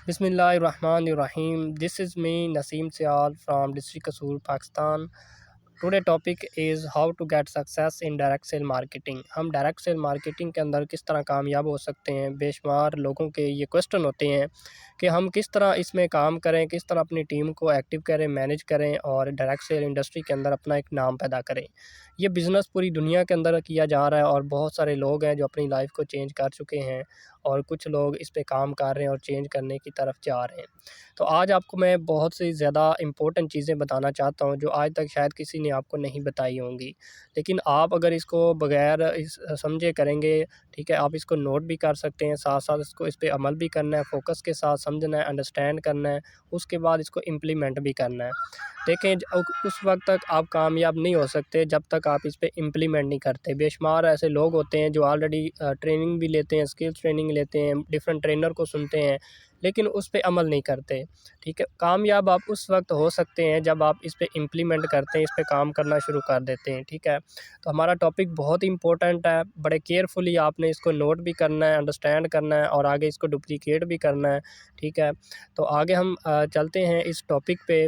Bismillahirrahmanirrahim. This is me Naseem Sial from District Kasoor, Pakistan. Today topic is how to get success in direct sale marketing. हम direct sale marketing के अंदर किस तरह कामयाब हो सकते हैं। बेशुमार लोगों के ये क्वेश्चन होते हैं कि हम किस तरह इसमें काम करें, किस तरह अपनी टीम को एक्टिव करें, मैनेज करें और डायरेक्ट सेल इंडस्ट्री के अंदर अपना एक नाम पैदा करें। ये बिज़नेस पूरी दुनिया के अंदर किया जा रहा है और बहुत सारे लोग हैं जो अपनी लाइफ को चेंज कर चुके हैं और कुछ लोग इस पे काम कर रहे हैं और चेंज करने की तरफ जा रहे हैं। तो आज आपको मैं बहुत सी ज़्यादा इम्पोर्टेंट चीज़ें बताना चाहता हूँ जो आज तक शायद किसी ने आपको नहीं बताई होंगी। लेकिन आप अगर इसको बगैर इस समझे करेंगे, ठीक है, आप इसको नोट भी कर सकते हैं, साथ-साथ इसको इस पे अमल भी करना है, फ़ोकस के साथ समझना है, अंडरस्टैंड करना है, उसके बाद इसको इम्प्लीमेंट भी करना है। देखें उस वक़्त तक आप कामयाब नहीं हो सकते जब तक आप इस पे इम्प्लीमेंट नहीं करते। बेशुमार ऐसे लोग होते हैं जो ऑलरेडी ट्रेनिंग भी लेते हैं, स्किल्स ट्रेनिंग लेते हैं, डिफरेंट ट्रेनर को सुनते हैं, लेकिन उस पे अमल नहीं करते। ठीक है, कामयाब आप उस वक़्त हो सकते हैं जब आप इस पे इम्प्लीमेंट करते हैं, इस पे काम करना शुरू कर देते हैं। ठीक है, तो हमारा टॉपिक बहुत ही इम्पोर्टेंट है, बड़े केयरफुली आपने इसको नोट भी करना है, अंडरस्टैंड करना है और आगे इसको डुप्लिकेट भी करना है। ठीक है, तो आगे हम चलते हैं इस टॉपिक पे।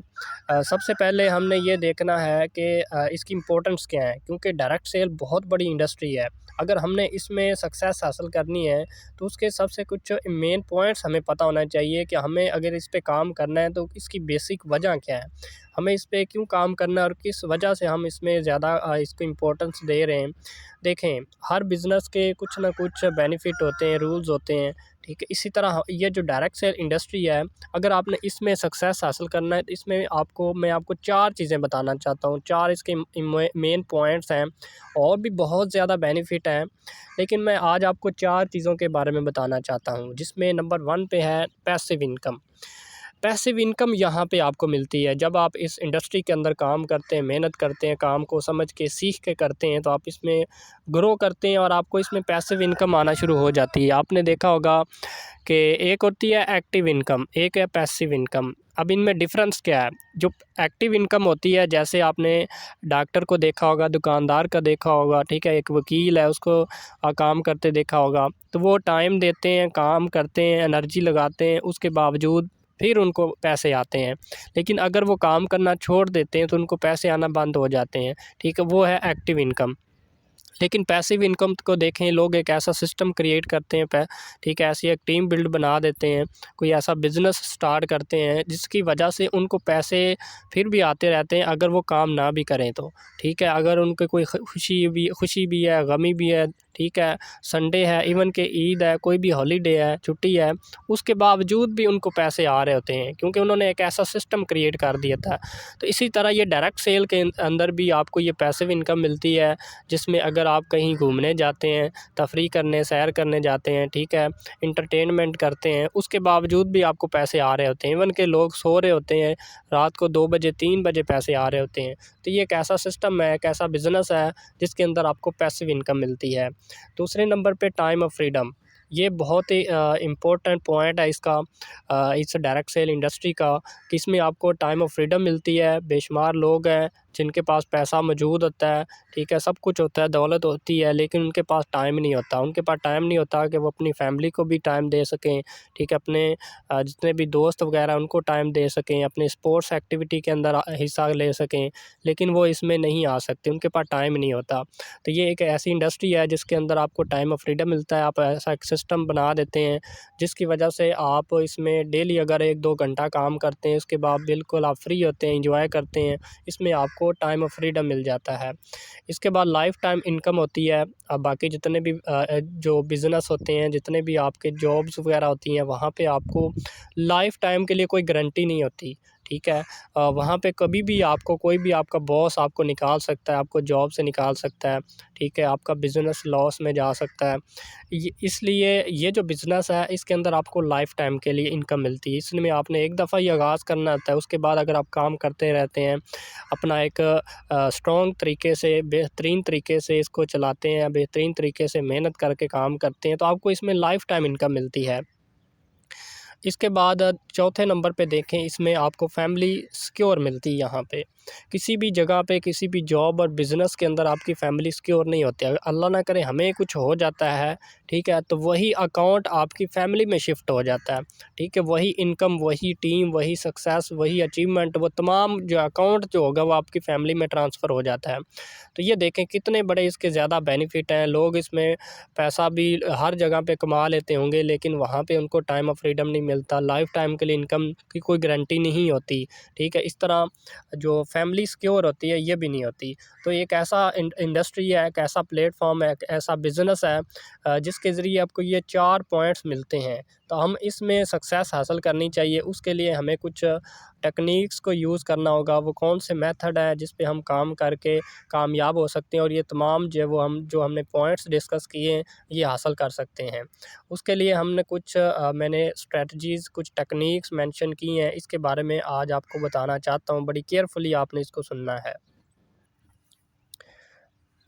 सबसे पहले हमने ये देखना है कि इसकी इम्पोर्टेंस क्या है, क्योंकि डायरेक्ट सेल बहुत बड़ी इंडस्ट्री है। अगर हमने इसमें सक्सेस हासिल करनी है तो उसके सबसे कुछ मेन पॉइंट्स हमें पता होना चाहिए कि हमें अगर इस पे काम करना है तो इसकी बेसिक वजह क्या है, हमें इस पे क्यों काम करना है और किस वजह से हम इसमें ज़्यादा इसको इम्पोर्टेंस दे रहे हैं। देखें, हर बिज़नेस के कुछ ना कुछ बेनिफिट होते हैं, रूल्स होते हैं। ठीक है, इसी तरह ये जो डायरेक्ट सेल इंडस्ट्री है, अगर आपने इसमें सक्सेस हासिल करना है तो इसमें मैं आपको 4 चीज़ें बताना चाहता हूँ। 4 इसके मेन पॉइंट्स हैं और भी बहुत ज़्यादा बेनिफिट हैं, लेकिन मैं आज आपको 4 चीज़ों के बारे में बताना चाहता हूँ, जिसमें नंबर 1 पे है पैसिव इनकम। पैसिव इनकम यहाँ पे आपको मिलती है जब आप इस इंडस्ट्री के अंदर काम करते हैं, मेहनत करते हैं, काम को समझ के सीख के करते हैं, तो आप इसमें ग्रो करते हैं और आपको इसमें पैसिव इनकम आना शुरू हो जाती है। आपने देखा होगा कि एक होती है एक्टिव इनकम, एक है पैसिव इनकम। अब इनमें डिफरेंस क्या है? जो एक्टिव इनकम होती है, जैसे आपने डॉक्टर को देखा होगा, दुकानदार का देखा होगा, ठीक है, एक वकील है उसको काम करते देखा होगा, तो वो टाइम देते हैं, काम करते हैं, एनर्जी लगाते हैं, उसके बावजूद फिर उनको पैसे आते हैं। लेकिन अगर वो काम करना छोड़ देते हैं तो उनको पैसे आना बंद हो जाते हैं। ठीक है, वो है एक्टिव इनकम। लेकिन पैसिव इनकम को देखें, लोग एक ऐसा सिस्टम क्रिएट करते हैं, ठीक है, ऐसी एक टीम बिल्ड बना देते हैं, कोई ऐसा बिज़नेस स्टार्ट करते हैं जिसकी वजह से उनको पैसे फिर भी आते रहते हैं अगर वो काम ना भी करें तो। ठीक है, अगर उनके कोई खुशी भी है, गमी भी है, ठीक है, संडे है, इवन के ईद है, कोई भी हॉलीडे है, छुट्टी है, उसके बावजूद भी उनको पैसे आ रहे होते हैं क्योंकि उन्होंने एक ऐसा सिस्टम क्रिएट कर दिया था। तो इसी तरह ये डायरेक्ट सेल के अंदर भी आपको ये पैसिव इनकम मिलती है, जिसमें अगर आप कहीं घूमने जाते हैं, तफरीह करने, सैर करने जाते हैं, ठीक है, एंटरटेनमेंट करते हैं, उसके बावजूद भी आपको पैसे आ रहे होते हैं। इवन के लोग सो रहे होते हैं, रात को 2 बजे 3 बजे पैसे आ रहे होते हैं। तो ये एक ऐसा सिस्टम है, एक ऐसा बिज़नेस है जिसके अंदर आपको पैसिव इनकम मिलती है। दूसरे नंबर पे टाइम ऑफ फ्रीडम। ये बहुत ही इम्पोर्टेंट पॉइंट है इसका, इस डायरेक्ट सेल इंडस्ट्री का, कि इसमें आपको टाइम ऑफ फ्रीडम मिलती है। बेशुमार लोग हैं जिनके पास पैसा मौजूद होता है, ठीक है, सब कुछ होता है, दौलत होती है, लेकिन उनके पास टाइम नहीं होता। उनके पास टाइम नहीं होता कि वो अपनी फैमिली को भी टाइम दे सकें, ठीक है, अपने जितने भी दोस्त वगैरह उनको टाइम दे सकें, अपने स्पोर्ट्स एक्टिविटी के अंदर हिस्सा ले सकें, लेकिन वो इसमें नहीं आ सकते, उनके पास टाइम नहीं होता। तो ये एक ऐसी इंडस्ट्री है जिसके अंदर आपको टाइम ऑफ फ्रीडम मिलता है। आप ऐसा एक सिस्टम बना देते हैं जिसकी वजह से आप इसमें डेली अगर 1-2 घंटा काम करते हैं, उसके बाद बिल्कुल आप फ्री होते हैं, एंजॉय करते हैं, इसमें आपको टाइम ऑफ फ्रीडम मिल जाता है। इसके बाद लाइफ टाइम इनकम होती है। अब बाकी जितने भी जो बिज़नेस होते हैं, जितने भी आपके जॉब्स वगैरह होती हैं, वहाँ पे आपको लाइफ टाइम के लिए कोई गारंटी नहीं होती। ठीक है, वहाँ पे कभी भी आपको कोई भी आपका बॉस आपको निकाल सकता है, आपको जॉब से निकाल सकता है, ठीक है, आपका बिज़नेस लॉस में जा सकता है। इसलिए ये जो बिज़नेस है इसके अंदर आपको लाइफ टाइम के लिए इनकम मिलती है। इसमें आपने एक दफ़ा ही आगाज़ करना होता है, उसके बाद अगर आप काम करते रहते हैं, अपना एक स्ट्रॉन्ग तरीके से, बेहतरीन तरीके से इसको चलाते हैं, बेहतरीन तरीके से मेहनत करके काम करते हैं, तो आपको इसमें लाइफ टाइम इनकम मिलती है। इसके बाद चौथे नंबर पे देखें, इसमें आपको फैमिली सिक्योर मिलती है यहाँ पे। किसी भी जगह पे, किसी भी जॉब और बिज़नेस के अंदर आपकी फैमिली सिक्योर नहीं होती। अगर अल्लाह ना करे हमें कुछ हो जाता है, ठीक है, तो वही अकाउंट आपकी फैमिली में शिफ्ट हो जाता है, ठीक है। वही इनकम, वही टीम, वही सक्सेस, वही अचीवमेंट, वो तमाम जो अकाउंट जो होगा वो आपकी फैमिली में ट्रांसफ़र हो जाता है। तो ये देखें कितने बड़े इसके ज़्यादा बेनिफिट हैं। लोग इसमें पैसा भी हर जगह पे कमा लेते होंगे, लेकिन वहाँ पे उनको टाइम ऑफ फ्रीडम नहीं मिलता, लाइफ टाइम के लिए इनकम की कोई गारंटी नहीं होती, ठीक है। इस तरह जो फैमिली सिक्योर होती है ये भी नहीं होती। तो एक ऐसा इंडस्ट्री है, एक ऐसा प्लेटफॉर्म है, एक ऐसा बिज़नेस है जिसके ज़रिए आपको ये 4 पॉइंट्स मिलते हैं। तो हम इसमें सक्सेस हासिल करनी चाहिए, उसके लिए हमें कुछ टेक्निक्स को यूज़ करना होगा। वो कौन से मेथड हैं जिस पे हम काम करके कामयाब हो सकते हैं और ये तमाम जो हमने पॉइंट्स डिस्कस किए हैं ये हासिल कर सकते हैं। उसके लिए हमने कुछ मैंने स्ट्रेटजीज़, कुछ टेक्निक्स मेंशन की हैं, इसके बारे में आज आपको बताना चाहता हूँ। बड़ी केयरफुली आपने इसको सुनना है।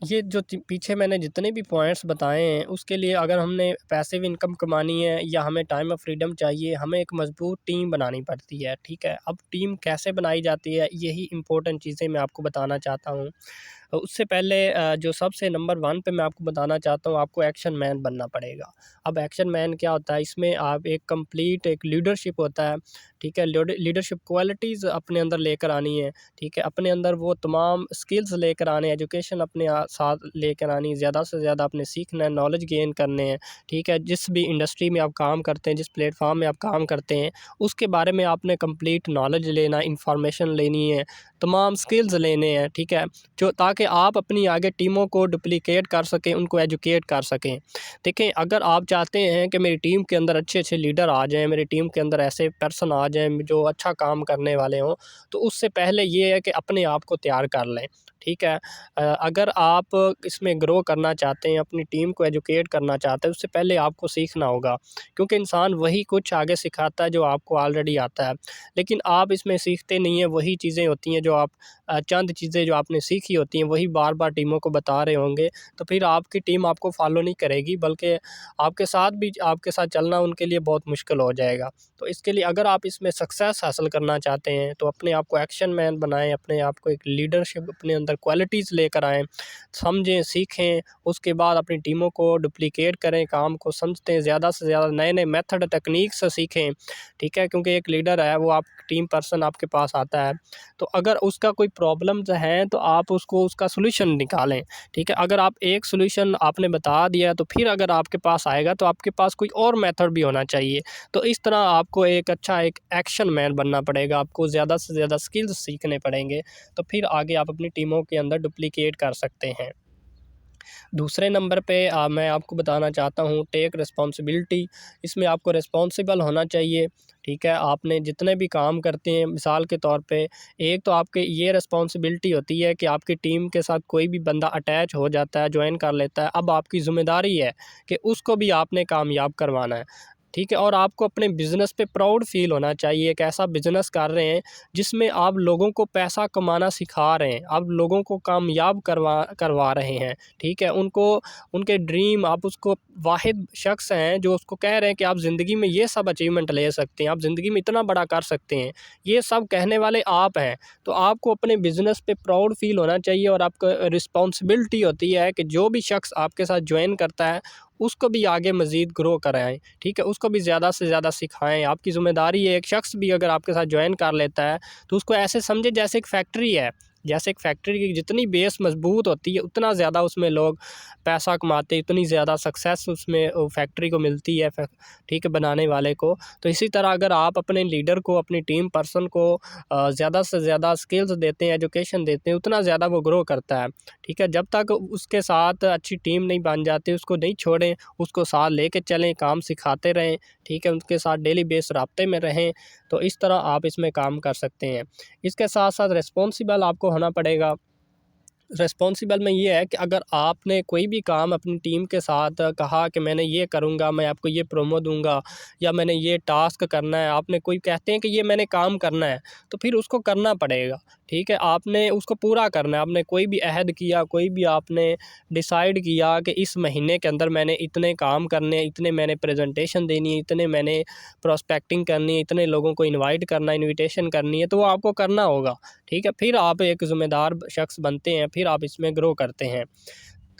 ये जो पीछे मैंने जितने भी पॉइंट्स बताए हैं उसके लिए अगर हमने पैसिव इनकम कमानी है या हमें टाइम ऑफ फ्रीडम चाहिए, हमें एक मजबूत टीम बनानी पड़ती है, ठीक है। अब टीम कैसे बनाई जाती है यही इंपॉर्टेंट चीज़ें मैं आपको बताना चाहता हूँ। उससे पहले जो सबसे नंबर 1 पे मैं आपको बताना चाहता हूँ, आपको एक्शन मैन बनना पड़ेगा। अब एक्शन मैन क्या होता है, इसमें आप एक लीडरशिप होता है, ठीक है। लीडरशिप क्वालिटीज़ अपने अंदर लेकर आनी है, ठीक है। अपने अंदर वो तमाम स्किल्स लेकर आने हैं, एजुकेशन अपने साथ लेकर आनी है, ज़्यादा से ज़्यादा आपने सीखना है, नॉलेज गेन करने हैं, ठीक है। जिस भी इंडस्ट्री में आप काम करते हैं, जिस प्लेटफॉर्म में आप काम करते हैं, उसके बारे में आपने कंप्लीट नॉलेज लेना, इंफॉर्मेशन लेनी है, तमाम स्किल्स लेने हैं, ठीक है। जो ताकि आप अपनी आगे टीमों को डुप्लिकेट कर सकें, उनको एजुकेट कर सकें। देखें, अगर आप चाहते हैं कि मेरी टीम के अंदर अच्छे-अच्छे लीडर आ जाएँ, मेरी टीम के अंदर ऐसे पर्सन आ जाएँ जो अच्छा काम करने वाले हों, तो उससे पहले ये है कि अपने आप को तैयार कर लें, ठीक है। अगर आप इसमें ग्रो करना चाहते हैं, अपनी टीम को एजुकेट करना चाहते हैं, उससे पहले आपको सीखना होगा, क्योंकि इंसान वही कुछ आगे सिखाता है जो आपको ऑलरेडी आता है। लेकिन आप इसमें सीखते नहीं हैं, वही चीज़ें होती हैं जो आप चंद चीज़ें जो आपने सीखी होती हैं वही बार-बार टीमों को बता रहे होंगे, तो फिर आपकी टीम आपको फ़ॉलो नहीं करेगी, बल्कि आपके साथ चलना उनके लिए बहुत मुश्किल हो जाएगा। तो इसके लिए अगर आप इसमें सक्सेस हासिल करना चाहते हैं, तो अपने आप को एक्शन मैन बनाएँ, अपने आप को एक लीडरशिप अपने अंदर क्वालिटीज़ लेकर आएँ, समझें, सीखें, उसके बाद अपनी टीमों को डुप्लिकेट करें, काम को समझते हैं, ज़्यादा से ज़्यादा नए-नए मेथड टेक्निक्स सीखें, ठीक है। क्योंकि एक लीडर है, वो आप टीम पर्सन आपके पास आता है, तो अगर उसका कोई प्रॉब्लम्स हैं तो आप उसको उसका सॉल्यूशन निकालें, ठीक है। अगर आप एक सॉल्यूशन आपने बता दिया तो फिर अगर आपके पास आएगा तो आपके पास कोई और मेथड भी होना चाहिए। तो इस तरह आपको एक एक्शन मैन बनना पड़ेगा, आपको ज़्यादा से ज़्यादा स्किल्स सीखने पड़ेंगे, तो फिर आगे आप अपनी टीमों के अंदर डुप्लिकेट कर सकते हैं। दूसरे नंबर पे मैं आपको बताना चाहता हूँ टेक रिस्पॉन्सिबिलिटी। इसमें आपको रिस्पॉन्सिबल होना चाहिए, ठीक है। आपने जितने भी काम करते हैं, मिसाल के तौर पे एक तो आपके ये रिस्पॉन्सिबिलिटी होती है कि आपकी टीम के साथ कोई भी बंदा अटैच हो जाता है, जॉइन कर लेता है, अब आपकी ज़िम्मेदारी है कि उसको भी आपने कामयाब करवाना है, ठीक है। और आपको अपने बिज़नेस पे प्राउड फ़ील होना चाहिए, एक ऐसा बिज़नेस कर रहे हैं जिसमें आप लोगों को पैसा कमाना सिखा रहे हैं, आप लोगों को कामयाब करवा रहे हैं, ठीक है। उनको उनके ड्रीम, आप उसको वाहिद शख्स हैं जो उसको कह रहे हैं कि आप ज़िंदगी में ये सब अचीवमेंट ले सकते हैं, आप ज़िंदगी में इतना बड़ा कर सकते हैं, ये सब कहने वाले आप हैं। तो आपको अपने बिज़नेस पे प्राउड फ़ील होना चाहिए और आपका रिस्पॉन्सिबिलिटी होती है कि जो भी शख्स आपके साथ जॉइन करता है उसको भी आगे मज़ीद ग्रो कराएँ, ठीक है। उसको भी ज़्यादा से ज़्यादा सिखाएँ, आपकी ज़िम्मेदारी है। एक शख्स भी अगर आपके साथ जॉइन कर लेता है तो उसको ऐसे समझे जैसे एक फैक्ट्री है, जैसे एक फैक्ट्री की जितनी बेस मज़बूत होती है उतना ज़्यादा उसमें लोग पैसा कमाते हैं, उतनी ज़्यादा सक्सेस उसमें फैक्ट्री को मिलती है, ठीक है, बनाने वाले को। तो इसी तरह अगर आप अपने लीडर को, अपनी टीम पर्सन को ज़्यादा से ज़्यादा स्किल्स देते हैं, एजुकेशन देते हैं, उतना ज़्यादा वो ग्रो करता है, ठीक है। जब तक उसके साथ अच्छी टीम नहीं बन जाती उसको नहीं छोड़ें, उसको साथ लेके चलें, काम सिखाते रहें, ठीक है, उनके साथ डेली बेस राब्ते में रहें, तो इस तरह आप इसमें काम कर सकते हैं। इसके साथ साथ रिस्पॉन्सिबल आपको होना पड़ेगा। रिस्पॉन्सिबल में ये है कि अगर आपने कोई भी काम अपनी टीम के साथ कहा कि मैंने ये करूँगा, मैं आपको ये प्रोमो दूँगा या मैंने ये टास्क करना है, आपने कोई कहते हैं कि ये मैंने काम करना है, तो फिर उसको करना पड़ेगा, ठीक है। आपने उसको पूरा करना है। आपने कोई भी अहद किया, कोई भी आपने डिसाइड किया कि इस महीने के अंदर मैंने इतने काम करने हैं, इतने मैंने प्रेजेंटेशन देनी है, इतने मैंने प्रोस्पेक्टिंग करनी है, इतने लोगों को इनवाइट करना है, इनविटेशन करनी है, तो वो आपको करना होगा, ठीक है। फिर आप एक ज़िम्मेदार शख्स बनते हैं, फिर आप इसमें ग्रो करते हैं।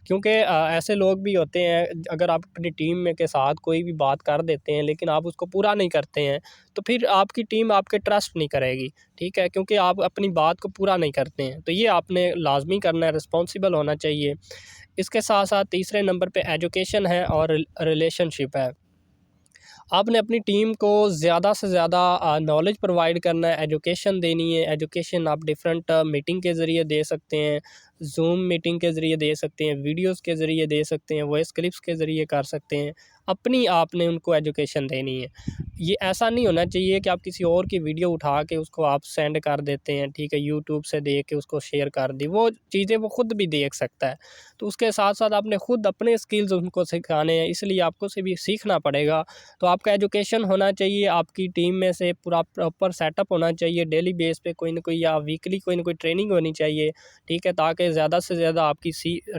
क्योंकि ऐसे लोग भी होते हैं, अगर आप अपनी टीम में के साथ कोई भी बात कर देते हैं लेकिन आप उसको पूरा नहीं करते हैं, तो फिर आपकी टीम आपके ट्रस्ट नहीं करेगी, ठीक है, क्योंकि आप अपनी बात को पूरा नहीं करते हैं। तो ये आपने लाज़मी करना है, रिस्पॉन्सिबल होना चाहिए। इसके साथ साथ तीसरे नंबर पे एजुकेशन है और रिलेशनशिप है। आपने अपनी टीम को ज़्यादा से ज़्यादा नॉलेज प्रोवाइड करना है, एजुकेशन देनी है। एजुकेशन आप डिफरेंट मीटिंग के ज़रिए दे सकते हैं, ज़ूम मीटिंग के ज़रिए दे सकते हैं, वीडियोज़ के ज़रिए दे सकते हैं, वॉइस क्लिप्स के ज़रिए कर सकते हैं। अपनी आपने उनको एजुकेशन देनी है। ये ऐसा नहीं होना चाहिए कि आप किसी और की वीडियो उठा के उसको आप सेंड कर देते हैं, ठीक है, यूट्यूब से देख के उसको शेयर कर दी। वो चीज़ें वो खुद भी देख सकता है। तो उसके साथ-साथ आपने खुद अपने स्किल्स उनको सिखाने हैं, इसलिए आपको से भी सीखना पड़ेगा। तो आपका एजुकेशन होना चाहिए, आपकी टीम में से पूरा प्रॉपर सेटअप होना चाहिए, डेली बेस पे कोई ना कोई या वीकली कोई ना कोई ट्रेनिंग होनी चाहिए, ठीक है, ताकि ज़्यादा से ज़्यादा आपकी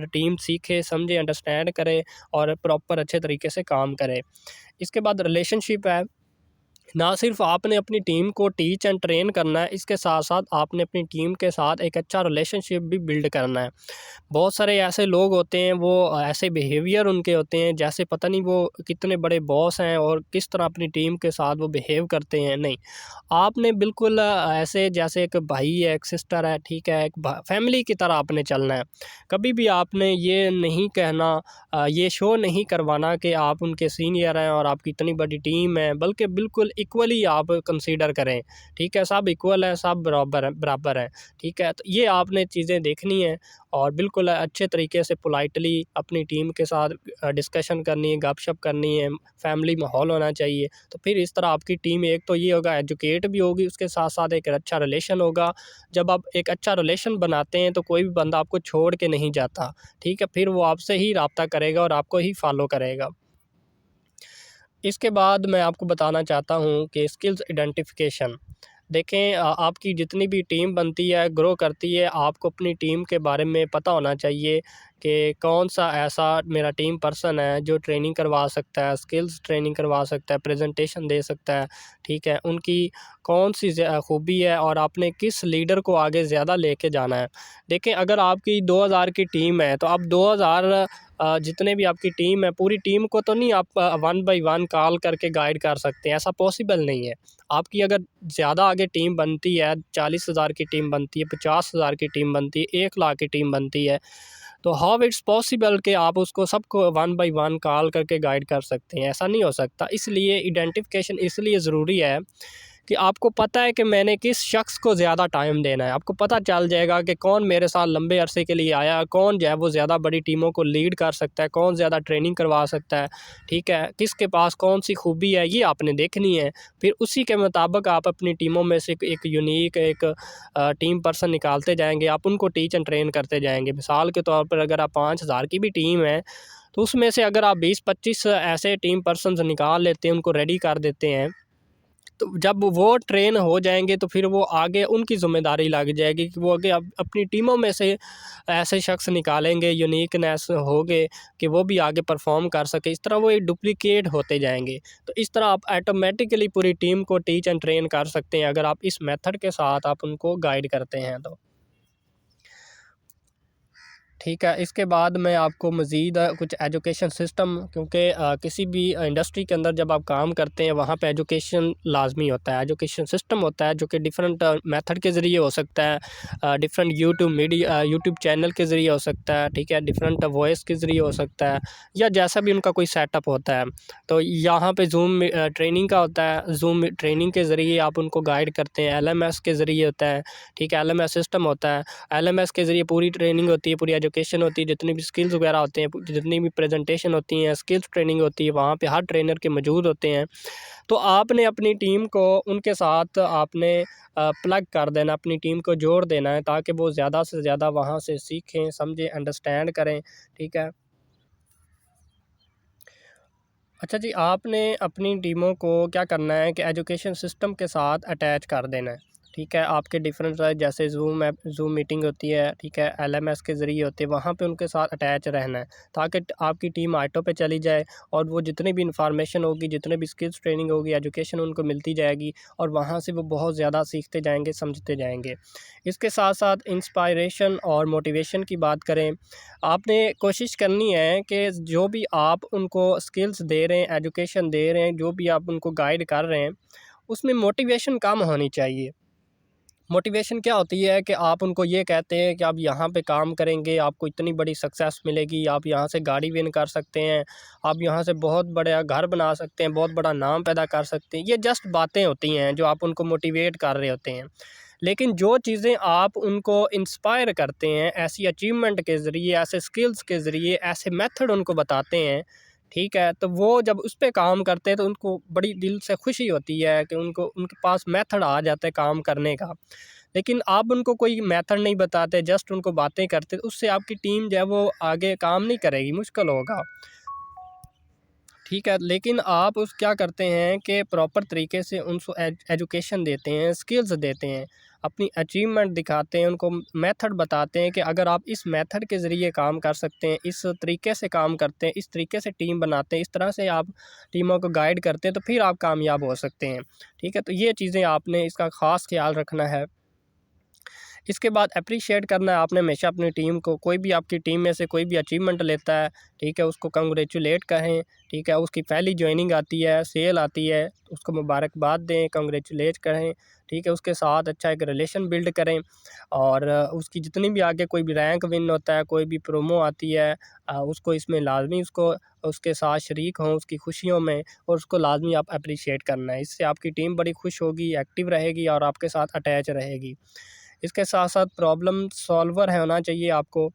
टीम सीखे, समझे, अंडरस्टैंड करे और प्रॉपर अच्छे तरीके से काम करे। इसके बाद रिलेशनशिप है। ना सिर्फ आपने अपनी टीम को टीच एंड ट्रेन करना है, इसके साथ-साथ आपने अपनी टीम के साथ एक अच्छा रिलेशनशिप भी बिल्ड करना है। बहुत सारे ऐसे लोग होते हैं, वो ऐसे बिहेवियर उनके होते हैं जैसे पता नहीं वो कितने बड़े बॉस हैं और किस तरह अपनी टीम के साथ वो बिहेव करते हैं। नहीं, आपने बिल्कुल ऐसे जैसे एक भाई है, एक सिस्टर है, ठीक है, एक फैमिली की तरह आपने चलना है। कभी भी आपने ये नहीं कहना, ये शो नहीं करवाना कि आप उनके सीनियर हैं और आपकी इतनी बड़ी टीम है, बल्कि बिल्कुल इक्वली आप कंसीडर करें, ठीक है, सब इक्वल है, सब बराबर हैं, ठीक है। तो ये आपने चीज़ें देखनी है और बिल्कुल अच्छे तरीके से पोलाइटली अपनी टीम के साथ डिस्कशन करनी है, गपशप करनी है, फैमिली माहौल होना चाहिए। तो फिर इस तरह आपकी टीम एक तो ये होगा, एजुकेट भी होगी, उसके साथ-साथ एक अच्छा रिलेशन होगा। जब आप एक अच्छा रिलेशन बनाते हैं तो कोई भी बंदा आपको छोड़ के नहीं जाता, ठीक है, फिर वो आपसे ही राब्ता करेगा और आपको ही फॉलो करेगा। इसके बाद मैं आपको बताना चाहता हूँ कि स्किल्स आइडेंटिफिकेशन। देखें, आपकी जितनी भी टीम बनती है, ग्रो करती है, आपको अपनी टीम के बारे में पता होना चाहिए कि कौन-सा ऐसा मेरा टीम पर्सन है जो ट्रेनिंग करवा सकता है, स्किल्स ट्रेनिंग करवा सकता है, प्रेजेंटेशन दे सकता है, ठीक है। उनकी कौन-सी खूबी है और आपने किस लीडर को आगे ज़्यादा लेके जाना है। देखें, अगर आपकी 2000 की टीम है तो आप 2000 जितने भी आपकी टीम है, पूरी टीम को तो नहीं आप 1 बाय 1 कॉल करके गाइड कर सकते हैं, ऐसा पॉसिबल नहीं है। आपकी अगर ज़्यादा आगे टीम बनती है, 40,000 की टीम बनती है, 50,000 की टीम बनती है, 1 लाख की टीम बनती है, तो हाउ इट्स पॉसिबल कि आप उसको सबको 1 बाय 1 कॉल करके गाइड कर सकते हैं, ऐसा नहीं हो सकता। इसलिए आइडेंटिफिकेशन इसलिए ज़रूरी है कि आपको पता है कि मैंने किस शख्स को ज़्यादा टाइम देना है। आपको पता चल जाएगा कि कौन मेरे साथ लंबे अरसे के लिए आया, कौन जो है वो ज़्यादा बड़ी टीमों को लीड कर सकता है, कौन ज़्यादा ट्रेनिंग करवा सकता है, ठीक है? किसके पास कौन-सी खूबी है, ये आपने देखनी है। फिर उसी के मुताबिक आप अपनी टीमों में से एक यूनिक एक टीम पर्सन निकालते जाएँगे, आप उनको टीच एंड ट्रेन करते जाएँगे। मिसाल के तौर पर अगर आप 5000 की भी टीम है, तो उसमें से अगर आप 20-25 ऐसे टीम पर्सन्स निकाल लेते हैं, उनको रेडी कर देते हैं, तो जब वो ट्रेन हो जाएँगे तो फिर वो आगे उनकी ज़िम्मेदारी लग जाएगी कि वो आगे अपनी टीमों में से ऐसे शख्स निकालेंगे, यूनिकनेस होगे कि वो भी आगे परफ़ॉर्म कर सके। इस तरह वो एक डुप्लिकेट होते जाएँगे। तो इस तरह आप ऑटोमेटिकली पूरी टीम को टीच एंड ट्रेन कर सकते हैं, अगर आप इस मेथड के साथ आप उनको गाइड करते हैं तो। ठीक है, इसके बाद मैं आपको मज़ीद कुछ एजुकेशन सिस्टम, क्योंकि किसी भी इंडस्ट्री के अंदर जब आप काम करते हैं वहाँ पे एजुकेशन लाज़मी होता है। एजुकेशन सिस्टम होता है जो कि डिफरेंट मेथड के ज़रिए हो सकता है, डिफरेंट यूट्यूब चैनल के ज़रिए हो सकता है, ठीक है, डिफरेंट वॉइस के ज़रिए हो सकता है या जैसा भी उनका कोई सेटअप होता है। तो यहाँ पे ज़ूम ट्रेनिंग का होता है, ज़ूम ट्रेनिंग के ज़रिए आप उनको गाइड करते हैं, एलएमएस के ज़रिए होता है, ठीक है, एलएमएस सिस्टम होता है, एलएमएस के ज़रिए पूरी ट्रेनिंग होती है, पूरी एजुकेशन होती है, जितनी भी स्किल्स वगैरह होते हैं, जितनी भी प्रेजेंटेशन होती हैं, स्किल्स ट्रेनिंग होती है, वहाँ पे हर ट्रेनर के मौजूद होते हैं। तो आपने अपनी टीम को उनके साथ आपने प्लग कर देना, अपनी टीम को जोड़ देना है, ताकि वो ज़्यादा से ज़्यादा वहाँ से सीखें, समझें, अंडरस्टैंड करें। ठीक है। अच्छा जी, आपने अपनी टीमों को क्या करना है कि एजुकेशन सिस्टम के साथ अटैच कर देना है। ठीक है, आपके डिफरेंट जैसे ज़ूम मीटिंग होती है, ठीक है, एलएमएस के ज़रिए होती है, वहाँ पे उनके साथ अटैच रहना है, ताकि आपकी टीम ऑटो पे चली जाए और वो जितनी भी इंफॉर्मेशन होगी, जितने भी स्किल्स ट्रेनिंग होगी, एजुकेशन उनको मिलती जाएगी और वहाँ से वो बहुत ज़्यादा सीखते जाएंगे, समझते जाएंगे। इसके साथ साथ इंस्पायरेशन और मोटिवेशन की बात करें, आपने कोशिश करनी है कि जो भी आप उनको स्किल्स दे रहे हैं, एजुकेशन दे रहे हैं, जो भी आप उनको गाइड कर रहे हैं, उसमें मोटिवेशन कम होनी चाहिए। मोटिवेशन क्या होती है कि आप उनको ये कहते हैं कि आप यहाँ पे काम करेंगे, आपको इतनी बड़ी सक्सेस मिलेगी, आप यहाँ से गाड़ी विन कर सकते हैं, आप यहाँ से बहुत बड़ा घर बना सकते हैं, बहुत बड़ा नाम पैदा कर सकते हैं। ये जस्ट बातें होती हैं जो आप उनको मोटिवेट कर रहे होते हैं। लेकिन जो चीज़ें आप उनको इंस्पायर करते हैं, ऐसी अचीवमेंट के ज़रिए, ऐसे स्किल्स के ज़रिए, ऐसे मेथड उनको बताते हैं, ठीक है, तो वो जब उस पे काम करते हैं तो उनको बड़ी दिल से खुशी होती है कि उनको उनके पास मेथड आ जाता है काम करने का। लेकिन आप उनको कोई मेथड नहीं बताते, जस्ट उनको बातें करते, तो उससे आपकी टीम जो है वो आगे काम नहीं करेगी, मुश्किल होगा। ठीक है, लेकिन आप उस क्या करते हैं कि प्रॉपर तरीके से उनको एजुकेशन देते हैं, स्किल्स देते हैं, अपनी अचीवमेंट दिखाते हैं, उनको मेथड बताते हैं कि अगर आप इस मेथड के ज़रिए काम कर सकते हैं, इस तरीके से काम करते हैं, इस तरीके से टीम बनाते हैं, इस तरह से आप टीमों को गाइड करते हैं, तो फिर आप कामयाब हो सकते हैं। ठीक है, तो ये चीज़ें आपने इसका ख़ास ख़्याल रखना है। इसके बाद एप्रिशिएट करना है आपने हमेशा अपनी टीम को। कोई भी आपकी टीम में से कोई भी अचीवमेंट लेता है, ठीक है, उसको कांग्रेचुलेट कहें, ठीक है, उसकी पहली जॉइनिंग आती है, सेल आती है, उसको मुबारकबाद दें, कांग्रेचुलेट करें, ठीक है, उसके साथ अच्छा एक रिलेशन बिल्ड करें और उसकी जितनी भी आगे कोई भी रैंक विन होता है, कोई भी प्रोमो आती है, उसको इसमें लाज़मी उसको उसके साथ शरीक हों उसकी खुशियों में और उसको लाज़मी आप एप्रिशिएट करना है। इससे आपकी टीम बड़ी खुश होगी, एक्टिव रहेगी और आपके साथ अटैच रहेगी। इसके साथ-साथ प्रॉब्लम सॉल्वर है होना चाहिए आपको,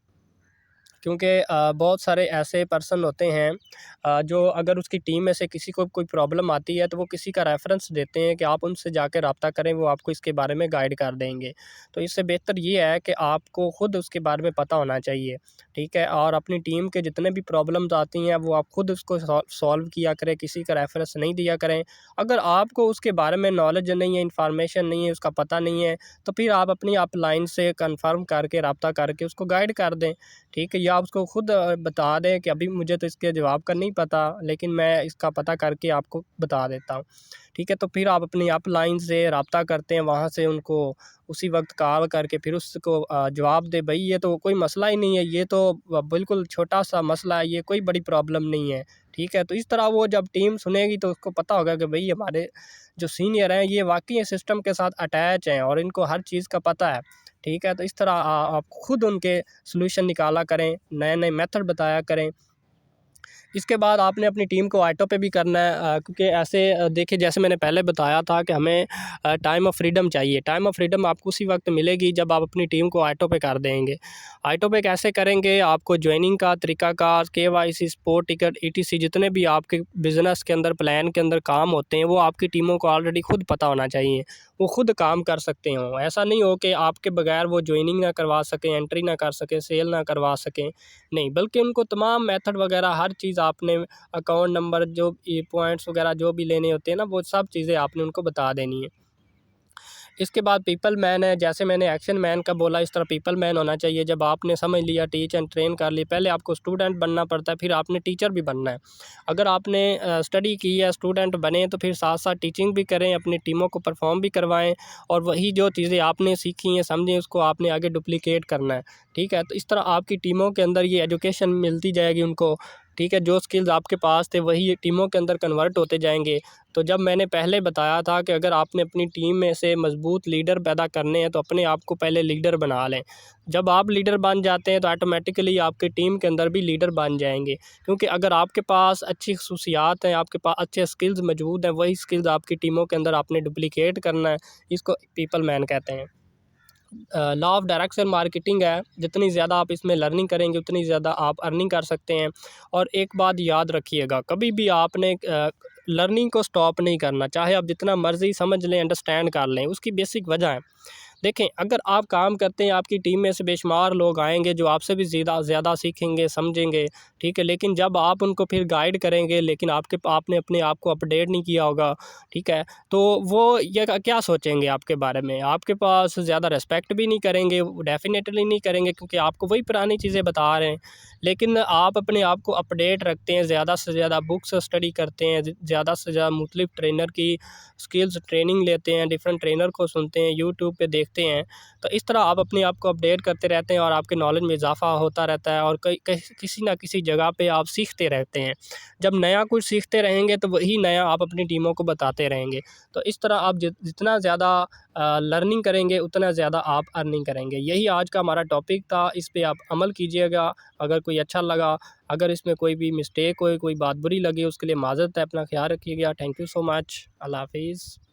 क्योंकि बहुत सारे ऐसे पर्सन होते हैं जो अगर उसकी टीम में से किसी को कोई प्रॉब्लम आती है तो वो किसी का रेफ़रेंस देते हैं कि आप उनसे जाके राब्ता करें, वो आपको इसके बारे में गाइड कर देंगे। तो इससे बेहतर ये है कि आपको खुद उसके बारे में पता होना चाहिए, ठीक है? और अपनी टीम के जितने भी प्रॉब्लम्स आती हैं वो आप खुद उसको सॉल्व किया करें, किसी का रेफ़रेंस नहीं दिया करें। अगर आपको उसके बारे में नॉलेज नहीं है, इन्फॉर्मेशन नहीं है, उसका पता नहीं है, तो फिर आप अपनी अपलाइन से कन्फ़र्म करके, राब्ता करके उसको गाइड कर दें। ठीक है, या आप उसको खुद बता दें कि अभी मुझे तो इसके जवाब का नहीं पता, लेकिन मैं इसका पता करके आपको बता देता हूँ। ठीक है, तो फिर आप अपनी अपलाइन से राब्ता करते हैं, वहाँ से उनको उसी वक़्त कॉल करके फिर उसको जवाब दें, भई ये तो कोई मसला ही नहीं है, ये तो बिल्कुल छोटा-सा मसला है, ये कोई बड़ी प्रॉब्लम नहीं है। ठीक है, तो इस तरह वो जब टीम सुनेगी तो उसको पता होगा कि भई हमारे जो सीनियर हैं, ये वाक़ई सिस्टम के साथ अटैच हैं और इनको हर चीज़ का पता है। ठीक है, तो इस तरह आप खुद उनके सॉल्यूशन निकाला करें, नए-नए मेथड बताया करें। इसके बाद आपने अपनी टीम को ऑटो पे भी करना है, क्योंकि ऐसे देखिए जैसे मैंने पहले बताया था कि हमें टाइम ऑफ फ्रीडम चाहिए। टाइम ऑफ फ्रीडम आपको उसी वक्त मिलेगी जब आप अपनी टीम को ऑटो पे कर देंगे। ऑटो पे कैसे करेंगे? आपको जॉइनिंग का तरीकाकार, केवाईसी, स्पोर्ट टिकट, ईटीसी जितने भी आपके बिज़नेस के अंदर, प्लान के अंदर काम होते हैं, वो आपकी टीमों को ऑलरेडी खुद पता होना चाहिए। वो खुद काम कर सकते हों। ऐसा नहीं हो कि आपके बगैर वो जॉइनिंग ना करवा सकें, एंट्री ना कर सकें, सेल ना करवा सकें। नहीं, बल्कि उनको तमाम मेथड वगैरह हर चीज़ आपने अकाउंट नंबर जो ये पॉइंट्स वगैरह जो भी लेने होते हैं ना, वो सब चीज़ें आपने उनको बता देनी है। इसके बाद पीपल मैन है, जैसे मैंने एक्शन मैन का बोला इस तरह पीपल मैन होना चाहिए। जब आपने समझ लिया, टीच एंड ट्रेन कर ली, पहले आपको स्टूडेंट बनना पड़ता है, फिर आपने टीचर भी बनना है। अगर आपने स्टडी की है, स्टूडेंट बने, तो फिर साथ-साथ टीचिंग भी करें, अपनी टीमों को परफ़ॉर्म भी करवाएँ और वही जो चीज़ें आपने सीखी हैं, समझें, उसको आपने आगे डुप्लिकेट करना है। ठीक है? तो इस तरह आपकी टीमों के अंदर ये एजुकेशन मिलती जाएगी उनको। ठीक है? जो स्किल्स आपके पास थे वही टीमों के अंदर कन्वर्ट होते जाएँगे। तो जब मैंने पहले बताया था कि अगर आपने अपनी टीम में से मज़बूत लीडर पैदा करने हैं तो अपने आप को पहले लीडर बना लें। जब आप लीडर बन जाते हैं तो ऑटोमेटिकली आपकी टीम के अंदर भी लीडर बन जाएँगे। क्योंकि अगर आपके पास अच्छी ख़ुसूसियात हैं, आपके पास अच्छे स्किल्स मौजूद हैं, वही स्किल्स आपकी टीमों के अंदर आपने डुप्लिकेट करना है। इसको पीपल मैन कहते हैं। Law of direct sale marketing है, जितनी ज़्यादा आप इसमें लर्निंग करेंगे उतनी ज़्यादा आप अर्निंग कर सकते हैं। और एक बात याद रखिएगा, कभी भी आपने लर्निंग को स्टॉप नहीं करना, चाहे आप जितना मर्ज़ी समझ लें, अंडरस्टैंड कर लें। उसकी बेसिक वजह है, देखें, अगर आप काम करते हैं, आपकी टीम में से बेशुमार लोग आएंगे जो आपसे भी ज़्यादा सीखेंगे, समझेंगे, ठीक है। लेकिन जब आप उनको फिर गाइड करेंगे, लेकिन आपने अपने आप को अपडेट नहीं किया होगा, ठीक है, तो वो ये क्या सोचेंगे आपके बारे में? आपके पास ज़्यादा रिस्पेक्ट भी नहीं करेंगे, डेफिनेटली नहीं करेंगे, क्योंकि आपको वही पुरानी चीज़ें बता रहे हैं। लेकिन आप अपने आप को अपडेट रखते हैं, ज़्यादा से ज़्यादा बुक्स स्टडी करते हैं, ज़्यादा से ज़्यादा मुख्तलिफ ट्रेनर की स्किल्स ट्रेनिंग लेते हैं, डिफरेंट ट्रेनर को सुनते हैं, यूट्यूब पे देखते हैं। तो इस तरह आप अपने आप को अपडेट करते रहते हैं और आपके नॉलेज में इजाफा होता रहता है, और किसी ना किसी जगह पे आप सीखते रहते हैं। जब नया कुछ सीखते रहेंगे तो वही नया आप अपनी टीमों को बताते रहेंगे। तो इस तरह आप जितना ज़्यादा लर्निंग करेंगे उतना ज़्यादा आप अर्निंग करेंगे। यही आज का हमारा टॉपिक था, इस पे आप अमल कीजिएगा। अगर कोई अच्छा लगा, अगर इसमें कोई भी मिस्टेक हो, कोई बात बुरी लगी, उसके लिए माज़रत है। अपना ख्याल रखिएगा। Thank you so much. अल्लाह हाफ़िज़।